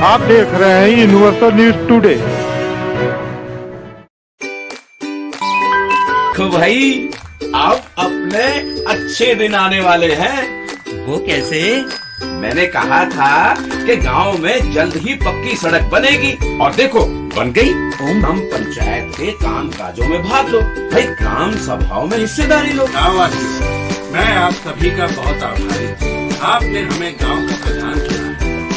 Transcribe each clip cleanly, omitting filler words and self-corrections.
आप देख रहे हैं यूनिवर्सल न्यूज टुडे। तो भाई अब अपने अच्छे दिन आने वाले हैं। वो कैसे? मैंने कहा था कि गांव में जल्द ही पक्की सड़क बनेगी और देखो बन गई। हम पंचायत के काम काजों में भाग लो भाई, ग्राम सभाओं में हिस्सेदारी लो। मैं आप सभी का बहुत आभारी हूँ। आपने हमें गांव का प्रधान चुना है।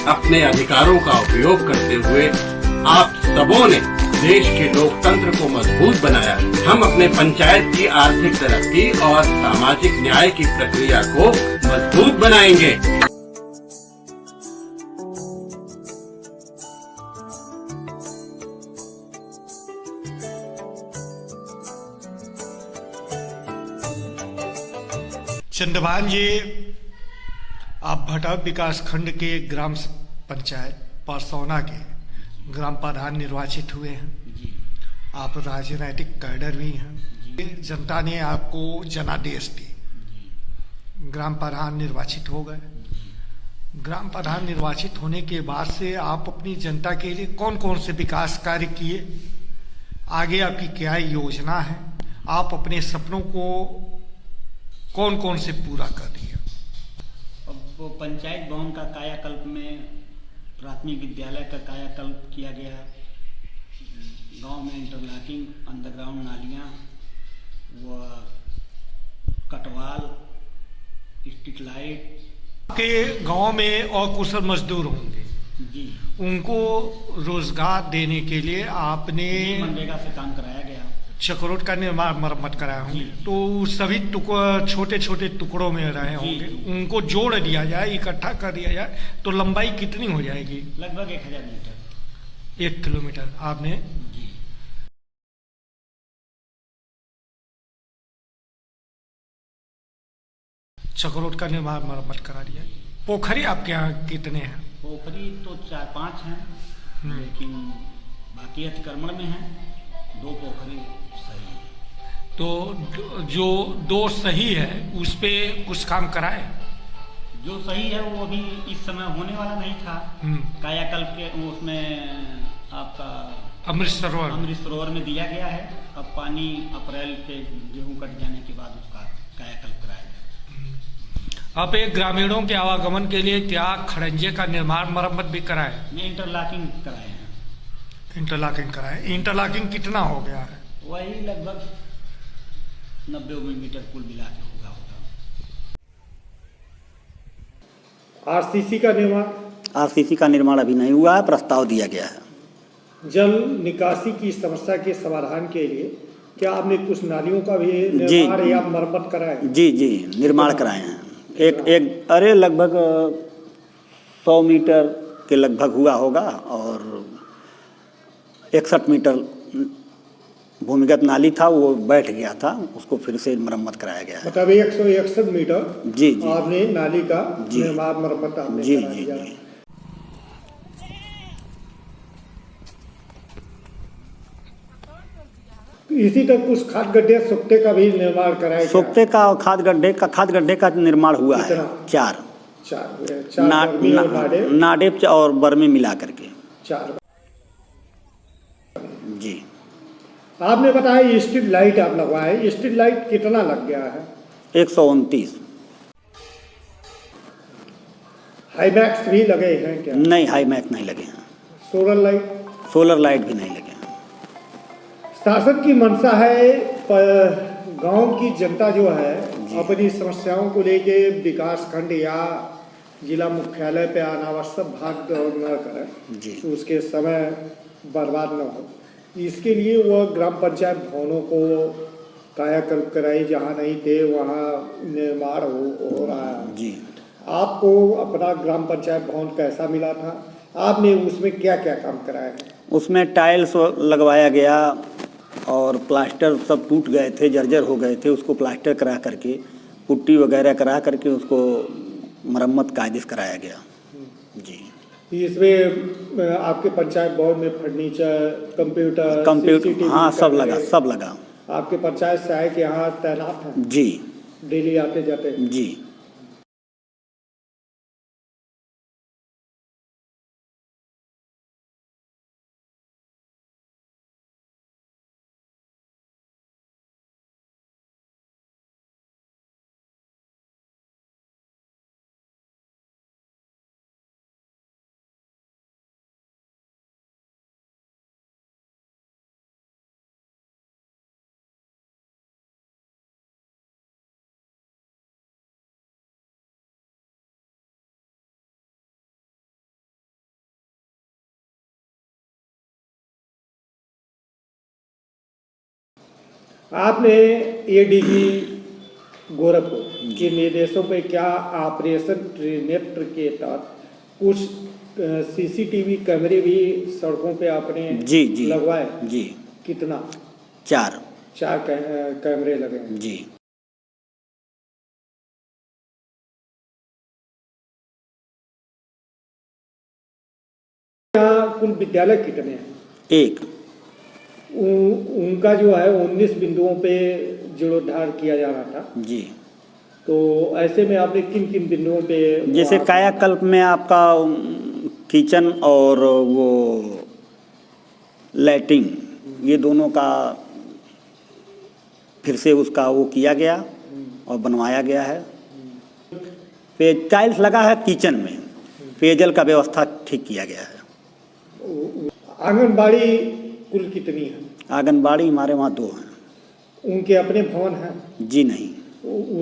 अपने अधिकारों का उपयोग करते हुए आप सबों ने देश के लोकतंत्र को मजबूत बनाया। हम अपने पंचायत की आर्थिक तरक्की और सामाजिक न्याय की प्रक्रिया को मजबूत बनाएंगे। चंद्रभान जी, आप भटा विकास खंड के ग्राम पंचायत परसौना के ग्राम प्रधान निर्वाचित हुए हैं। आप राजनीतिक कैडर भी हैं। जनता ने आपको जनादेश दी, ग्राम प्रधान निर्वाचित हो गए। ग्राम प्रधान निर्वाचित होने के बाद से आप अपनी जनता के लिए कौन कौन से विकास कार्य किए, आगे आपकी क्या योजना है, आप अपने सपनों को कौन कौन से पूरा कर रही है? अब वो पंचायत भवन का कायाकल्प में प्राथमिक विद्यालय का कायाकल्प किया गया। गांव में इंटरलॉकिंग, अंडरग्राउंड नालियां, व कटवाल, स्ट्रीट लाइट। के गांव में अकुशल मजदूर होंगे जी, उनको रोजगार देने के लिए आपने मनरेगा से काम कराया गया। चक्रोट का निर्माण मरम्मत कराए होंगे, तो सभी छोटे छोटे टुकड़ों में रहे होंगे, उनको जोड़ दिया जाए, इकट्ठा कर दिया जाए तो लंबाई कितनी हो जाएगी? लगभग 1000 मीटर। 1 किलोमीटर आपने जी। चक्रोट का निर्माण मरम्मत करा दिया। पोखरी आपके यहाँ कितने हैं? पोखरी तो 4-5 हैं, लेकिन बाकी अतिक्रमण में हैं। 2 पोखरी सही है। तो जो 2 सही है उस पे कुछ काम कराए? जो सही है वो अभी इस समय होने वाला नहीं था। कायाकल्प के उसमें आपका अमृत सरोवर में दिया गया है। अब पानी अप्रैल के गेहूं कट जाने के बाद उसका कायाकल्प कराया जाएगा। आप एक ग्रामीणों के आवागमन के लिए क्या खड़ंजे का निर्माण मरम्मत भी कराए? में इंटरलॉकिंग कराए हैं। इंटरलॉकिंग कराए। इंटरलॉकिंग कितना हो गया है? वही लगभग 90 मीटर कुल मिला के होगा। आरसीसी का निर्माण? आरसीसी का निर्माण अभी नहीं हुआ है, प्रस्ताव दिया गया है। जल निकासी की समस्या के समाधान के लिए क्या आपने कुछ नालियों का भी निर्माण या मरम्मत कराया? जी, निर्माण कराए हैं। एक लगभग 100 मीटर के लगभग हुआ होगा और 61 मीटर भूमिगत नाली था, वो बैठ गया था, उसको फिर से मरम्मत कराया गया है। मतलब 161 मीटर जी आपने नाली का निर्माण मरम्मत आपने करा दिया। इसी तरह कुछ खाद गड्ढे सुखते का भी निर्माण कराया? सुखते का खाद गड्ढे का निर्माण हुआ है। 4 नाडेप और बर्मी मिला करके 4। जी। आपने बताया स्ट्रीट लाइट आप लगवाए, स्ट्रीट लाइट कितना लग गया है? 129। हाईमैक्स भी लगे हैं क्या? नहीं, हाईमैक्स नहीं लगे हैं। सोलर लाइट भी नहीं लगे हैं। शासन की मंशा है गांव की जनता जो है अपनी समस्याओं को लेके विकास खंड या जिला मुख्यालय पे अनावश्यक भाग दौड़ न करें, तो उसके समय बर्बाद न हो, इसके लिए वह ग्राम पंचायत भवनों को कायाकल्प कराई, जहाँ नहीं थे वहाँ निर्माण हो रहा है। जी। आपको अपना ग्राम पंचायत भवन कैसा मिला था? आपने उसमें क्या क्या काम कराया है? उसमें टाइल्स लगवाया गया और प्लास्टर सब टूट गए थे, जर्जर हो गए थे, उसको प्लास्टर करा करके, पुट्टी वगैरह करा करके उसको मरम्मत कायदे से कराया गया। जी। इसमें आपके पंचायत भवन में फर्नीचर, कंप्यूटर, हाँ, सब लगा। आपके पंचायत सहायक यहाँ तैनात हैं? जी। डेली आते जाते हैं? जी। आपने एडीजी गोरखपुर के निर्देशों पे क्या ऑपरेशन त्रिनेत्र के तहत कुछ सीसीटीवी कैमरे भी सड़कों पे आपने जी लगवाए? जी। कितना? 4 कैमरे लगे हैं। जी। यहाँ कुल विद्यालय कितने हैं? 1। उनका जो है 19 बिंदुओं पे जीर्णोद्धार किया जा रहा था। जी। तो ऐसे में आपने किन किन बिंदुओं पे? जैसे कायाकल्प में आपका किचन और वो लैट्रिन, ये दोनों का फिर से उसका वो किया गया और बनवाया गया है। टाइल्स लगा है किचन में, पेयजल का व्यवस्था ठीक किया गया है। आंगनबाड़ी कुल कितनी है? आंगनबाड़ी हमारे वहाँ 2 हैं। उनके अपने भवन हैं? जी नहीं।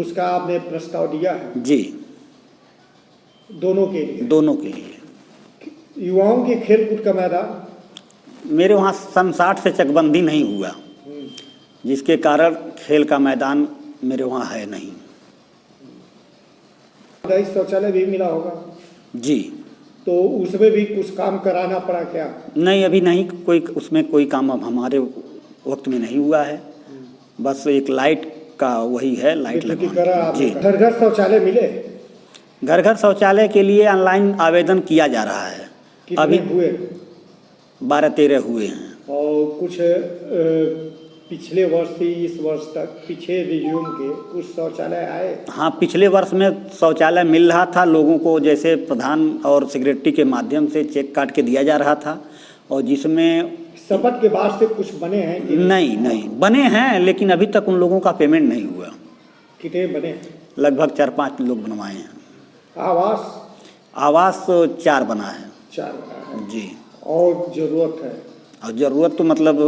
उसका आपने प्रस्ताव दिया है? जी। दोनों के लिए? दोनों के लिए। युवाओं के खेलकूद का मैदान? मेरे वहाँ सन 60 से चकबंदी नहीं हुआ, जिसके कारण खेल का मैदान मेरे वहाँ है नहीं। शौचालय भी मिला होगा? जी। तो उसमें भी कुछ काम कराना पड़ा क्या? नहीं, अभी नहीं, कोई उसमें कोई काम अब हमारे वक्त में नहीं हुआ है। बस एक लाइट का वही है, लाइट लगवाना। जी। घर घर शौचालय मिले? घर घर शौचालय के लिए ऑनलाइन आवेदन किया जा रहा है। अभी हुए? 12-13 हुए हैं। और कुछ पिछले वर्ष से इस वर्ष तक पीछे रिज्यूम के कुछ शौचालय आए? हाँ, पिछले वर्ष में शौचालय मिल रहा था लोगों को, जैसे प्रधान और सेक्रेटरी के माध्यम से चेक काट के दिया जा रहा था, और जिसमें शपथ के बाद से कुछ बने हैं कि नहीं बने हैं, लेकिन अभी तक उन लोगों का पेमेंट नहीं हुआ। कितने बने? लगभग 4-5 लोग बनवाए हैं। आवास 4 बना है। 4 बना है। जी। और जरूरत है? और ज़रूरत तो मतलब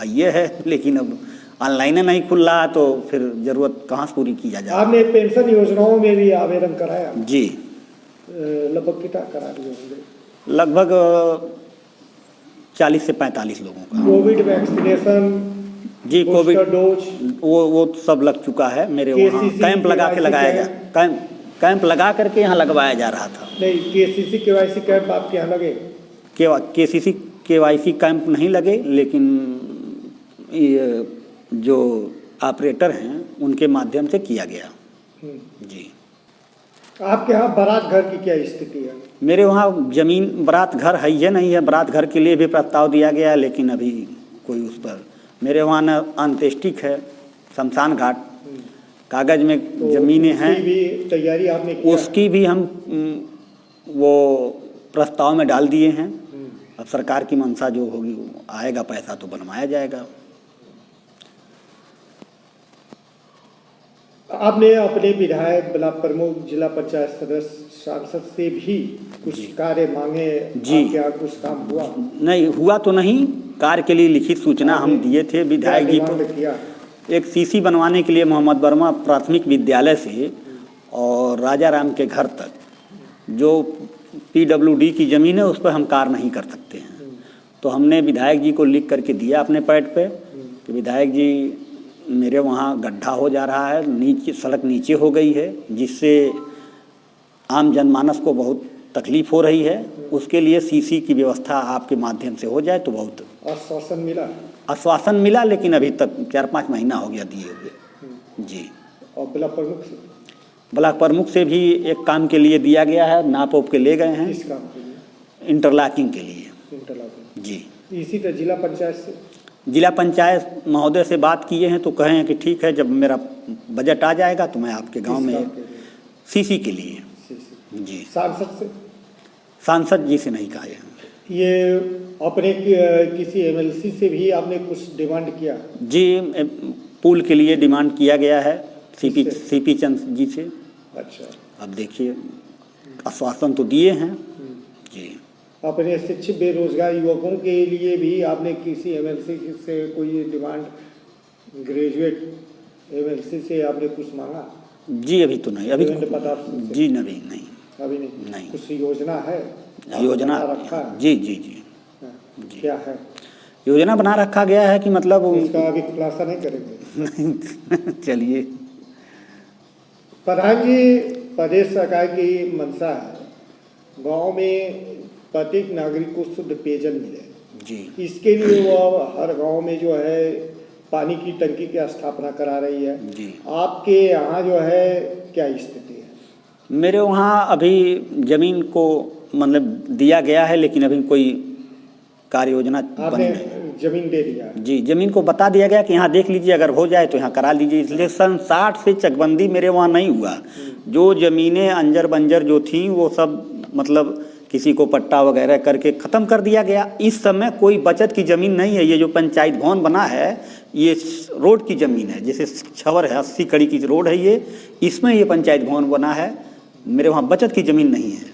ये है, लेकिन अब ऑनलाइन नहीं खुल रहा, तो फिर ज़रूरत कहाँ से पूरी की जा जाए। आपने पेंशन योजनाओं में भी आवेदन कराया? जी। लगभग कितना करा दिए होंगे? लगभग 40 से 45 लोगों का। Covid vaccination? जी, कोविड डोज वो सब लग चुका है मेरे वहाँ। कैंप लगा के लगाया जा कैंप लगा करके यहाँ लगवाया जा रहा था। नहीं, केसीसी केवाईसी कैंप आपके यहाँ लगे? केसीसी केवाईसी कैंप नहीं लगे, लेकिन ये जो ऑपरेटर हैं उनके माध्यम से किया गया। जी। आपके यहाँ बारात घर की क्या स्थिति है? मेरे वहाँ जमीन बारात घर है या नहीं है, बारात घर के लिए भी प्रस्ताव दिया गया है, लेकिन अभी कोई उस पर, मेरे वहाँ न अंत्येष्टिक है, शमशान घाट, कागज में तो जमीनें हैं। उसकी भी तैयारी आपने किया? उसकी भी हम वो प्रस्ताव में डाल दिए हैं। अब सरकार की मंशा जो होगी, आएगा पैसा तो बनवाया जाएगा। आपने अपने विधायक, ब्लॉक प्रमुख, जिला पंचायत सदस्य, सांसद से भी कुछ कार्य मांगे? जी। क्या कुछ काम हुआ? नहीं हुआ तो नहीं, कार्य के लिए लिखित सूचना हम दिए थे विधायक जी को। किया? एक सीसी बनवाने के लिए मोहम्मद वर्मा प्राथमिक विद्यालय से और राजा राम के घर तक जो PWD की ज़मीन है, उस पर हम कार्य नहीं कर सकते हैं। तो हमने विधायक जी को लिख करके दिया अपने पैड पे कि विधायक जी, मेरे वहाँ गड्ढा हो जा रहा है, नीचे सड़क नीचे हो गई है, जिससे आम जनमानस को बहुत तकलीफ हो रही है। उसके लिए सीसी की व्यवस्था आपके माध्यम से हो जाए तो बहुत। आश्वासन मिला? आश्वासन मिला, लेकिन अभी तक 4-5 महीना हो गया दिए हुए। जी। और ब्लॉक प्रमुख से? ब्लॉक प्रमुख से भी एक काम के लिए दिया गया है, नाप ओप के ले गए हैं। किस काम के लिए? इंटरलॉकिंग के लिए। इंटरलॉकिंग। जी। इसी तरह जिला पंचायत से? जिला पंचायत महोदय से बात किए हैं, तो कहे हैं कि ठीक है, जब मेरा बजट आ जाएगा तो मैं आपके गांव में सीसी के लिए। जी। सांसद से? सांसद जी से नहीं कहा है। ये अपने किसी MLC से भी आपने कुछ डिमांड किया? जी, पुल के लिए डिमांड किया गया है सीपी चंद जी से। अच्छा। अब देखिए, आश्वासन तो दिए हैं। जी। अपने शिक्षित बेरोजगार युवकों के लिए भी आपने किसी MLC से कोई डिमांड, ग्रेजुएट MLC से आपने कुछ मांगा? जी, अभी तो नहीं। अभी जी नहीं। अभी नहीं। कुछ योजना है? योजना रखा है? जी। क्या है? योजना बना रखा गया है कि मतलब उसका अभी खुलासा नहीं करेंगे। चलिए। प्रधान जी, प्रदेश सरकार की मंशा है गांव में प्रत्येक नागरिक को शुद्ध पेयजल मिले जी इसके लिए वो हर गांव में जो है पानी की टंकी की स्थापना करा रही है जी। आपके यहाँ जो है क्या स्थिति है? मेरे वहाँ अभी ज़मीन को मतलब दिया गया है, लेकिन अभी कोई कार्य योजना बनी आपने नहीं। जमीन दे दिया है? जी, ज़मीन को बता दिया गया कि यहाँ देख लीजिए, अगर हो जाए तो यहाँ करा लीजिए। इसलिए सन 60 से चकबंदी मेरे वहाँ नहीं हुआ। जो ज़मीनें अंजर बंजर जो थीं वो सब मतलब किसी को पट्टा वगैरह करके ख़त्म कर दिया गया। इस समय कोई बचत की ज़मीन नहीं है। ये जो पंचायत भवन बना है ये रोड की ज़मीन है, जैसे छवर है 80 कड़ी की रोड है ये, इसमें ये पंचायत भवन बना है। मेरे वहाँ बचत की ज़मीन नहीं है।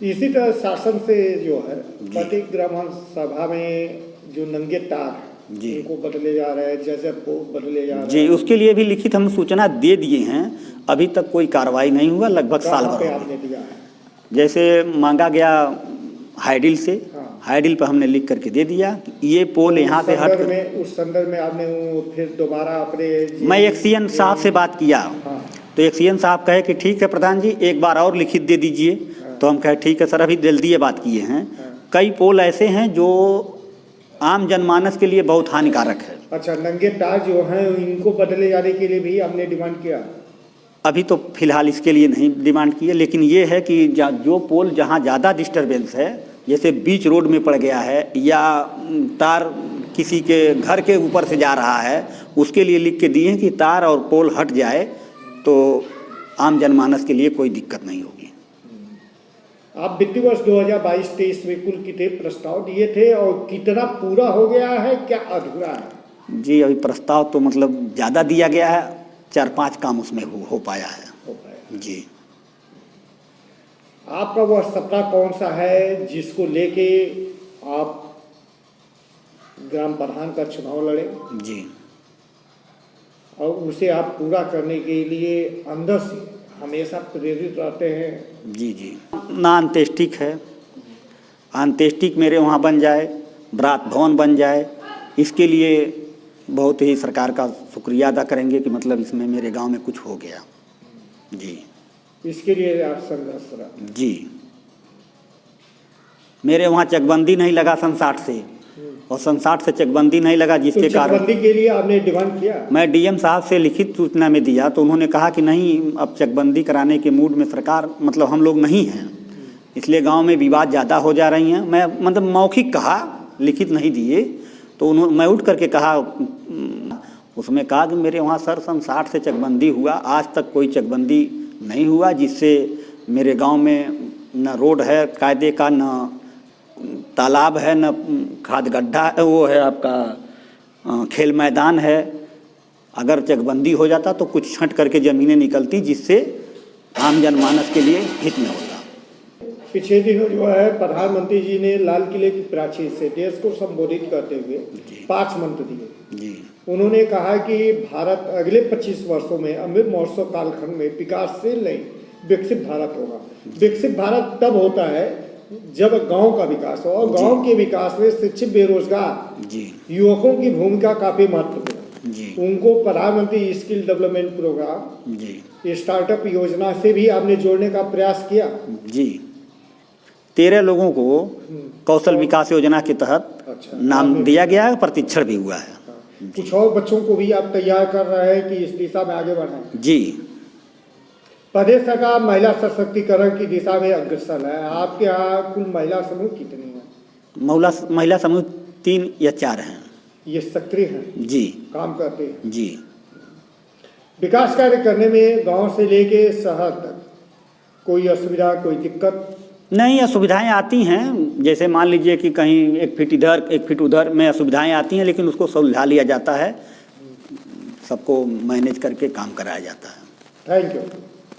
इसी तरह शासन से जो है प्रत्येक ग्राम सभा में जो नंगे तार है जी। उनको बदले जा रहे हैं, जैसे बदले जा रहे जी, हैं। उसके लिए भी लिखित हम सूचना दे दिए हैं, अभी तक कोई कार्रवाई नहीं हुआ। लगभग साल कहाँ भर पे हो गया। आपने दिया है? जैसे मांगा गया हाइडिल से, हाँ। हाइडिल पर हमने लिख करके दे दिया कि ये पोल यहाँ से हट कर। उस संदर्भ में आपने वो फिर दोबारा अपने मैं एक्सीएन साहब से बात किया हाँ। तो एक्सीएन साहब कहे कि ठीक है प्रधान जी, एक बार और लिखित दे दीजिए। तो हम कहे ठीक है सर, अभी जल्दी ये बात किए हैं। कई पोल ऐसे हैं जो आम जनमानस के लिए बहुत हानिकारक है। अच्छा, नंगे तार जो हैं इनको बदले जाने के लिए भी हमने डिमांड किया? अभी तो फिलहाल इसके लिए नहीं डिमांड की है, लेकिन ये है कि जो पोल जहाँ ज़्यादा डिस्टरबेंस है, जैसे बीच रोड में पड़ गया है या तार किसी के घर के ऊपर से जा रहा है, उसके लिए लिख के दिए हैं कि तार और पोल हट जाए तो आम जनमानस के लिए कोई दिक्कत नहीं होगी। आप वित्तीय वर्ष 2022-23 में कुल कितने प्रस्ताव दिए थे और कितना पूरा हो गया है, क्या अधूरा है? जी, अभी प्रस्ताव तो मतलब ज़्यादा दिया गया है, 4-5 काम उसमें हो पाया है। हो पाया। जी। आपका वह सपना कौन सा है जिसको लेके आप ग्राम प्रधान का चुनाव लड़े जी। और उसे आप पूरा करने के लिए अंदर से हमेशा प्रेरित रहते हैं? जी जी। ना अंत्येष्टिक है, अंत्येष्टिक मेरे वहाँ बन जाए, बरात भवन बन जाए, इसके लिए बहुत ही सरकार का शुक्रिया अदा करेंगे कि मतलब इसमें मेरे गांव में कुछ हो गया। जी, इसके लिए आप संघर्षरत? जी। मेरे वहाँ चकबंदी नहीं लगा सन 60 से, और सन 60 से चकबंदी नहीं लगा, जिसके कारण चकबंदी के लिए आपने डिमांड किया? मैं डीएम साहब से लिखित सूचना में दिया तो उन्होंने कहा कि नहीं, अब चकबंदी कराने के मूड में सरकार मतलब हम लोग नहीं हैं, इसलिए गांव में विवाद ज़्यादा हो जा रही हैं। मैं मतलब मौखिक कहा, लिखित नहीं दिए, तो मैं उठ करके कहा, उसमें कहा कि मेरे वहाँ सर सन 60 से चकबंदी हुआ, आज तक कोई चकबंदी नहीं हुआ, जिससे मेरे गांव में न रोड है कायदे का, न तालाब है, न खाद गड्ढा, वो है आपका खेल मैदान है। अगर चकबंदी हो जाता तो कुछ छंट करके ज़मीनें निकलती, जिससे आम जनमानस के लिए हित में होता। पिछले दिनों जो है प्रधानमंत्री जी ने लाल किले की प्राचीर से देश को संबोधित करते हुए 5 मंत्र दिए। जी। उन्होंने कहा कि भारत अगले 25 वर्षों में अमृत महोत्सव कालखंड में विकासशील नहीं विकसित भारत होगा। विकसित भारत तब होता है जब गांव का विकास हो, और गांव के विकास में शिक्षित बेरोजगार जी। युवकों की भूमिका काफी महत्वपूर्ण जी। है। उनको प्रधानमंत्री स्किल डेवलपमेंट प्रोग्राम, जी। स्टार्टअप योजना से भी आपने जोड़ने का प्रयास किया? जी। 13 लोगों को कौशल विकास योजना के तहत अच्छा, नाम दिया गया है, प्रशिक्षण भी हुआ है। कुछ और बच्चों को भी आप तैयार कर रहे हैं कि इस दिशा में आगे बढ़ाएं? जी। प्रदेश सरकार महिला सशक्तिकरण की दिशा में अग्रसर है। आपके यहाँ कुल महिला समूह कितने हैं? महिला समूह 3 या 4 हैं। ये सक्रिय हैं? जी। काम करते हैं? जी। विकास कार्य करने में गांव से लेके शहर तक कोई असुविधा, कोई दिक्कत? नहीं, असुविधाएं आती हैं, जैसे मान लीजिए कि कहीं 1 फीट इधर 1 फीट उधर में असुविधाएं आती हैं, लेकिन उसको सुलझा लिया जाता है, सबको मैनेज करके काम कराया जाता है। Thank you.